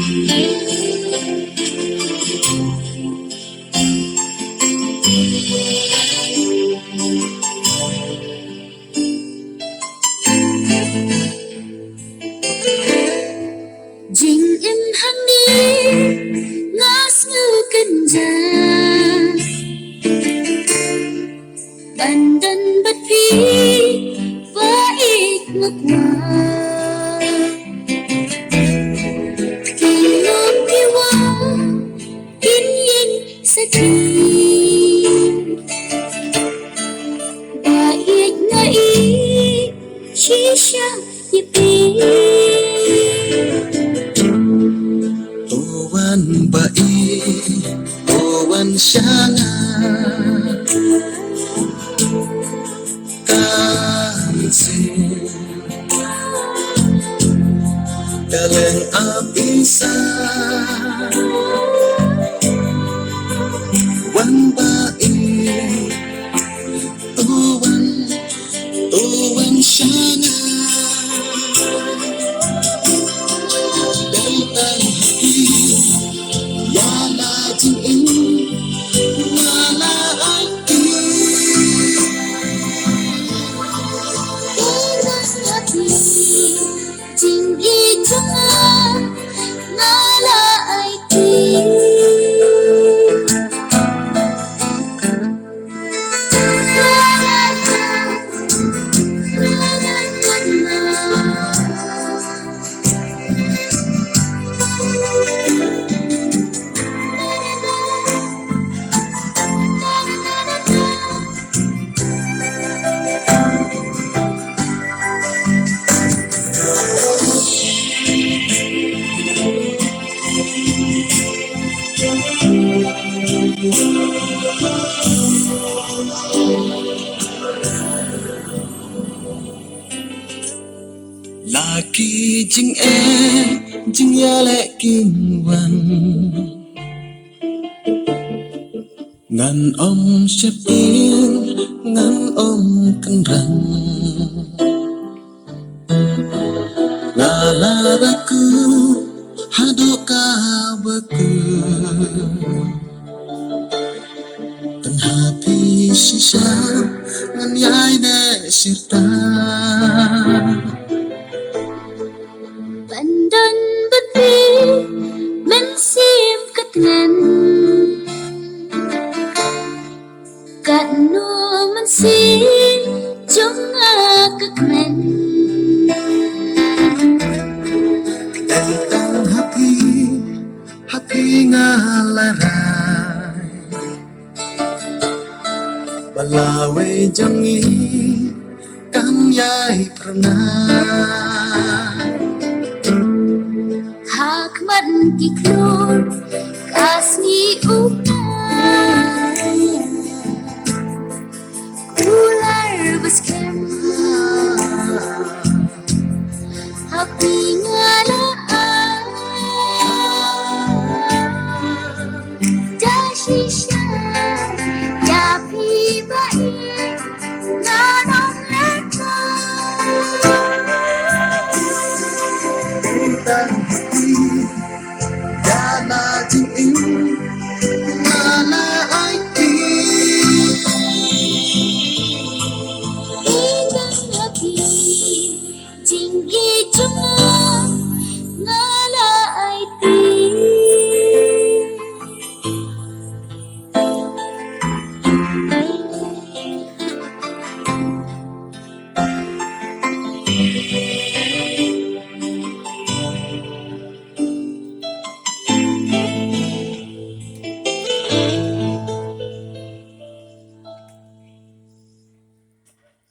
Jing in handi ngas ngu kenja bandan bat phi baik ngakwa kilom piwa kin yin sakhi baik ngai shisha yipi Owan bai, owan shanga Kansin Kaleng abisa Wan bai, owan shanga Jing i chunga ngala ai ti Laki jing jing ya lệ kim văn ngàn ông xếp yên ngàn ông cân răng ngà la baku hadoka baku tan hati sisa ngan yai de sirta bandan bat phi men sim kat ngan kat no man sin chung a kat men tentang hati ngalarai balawe jangi kam yai pernah hak man ki klor kasni upai ular baskem happy ngala dashisha ya pi bai na non leka tentang hati yana jing ngala ai ti ilang happy jing i chunga ngala ai ti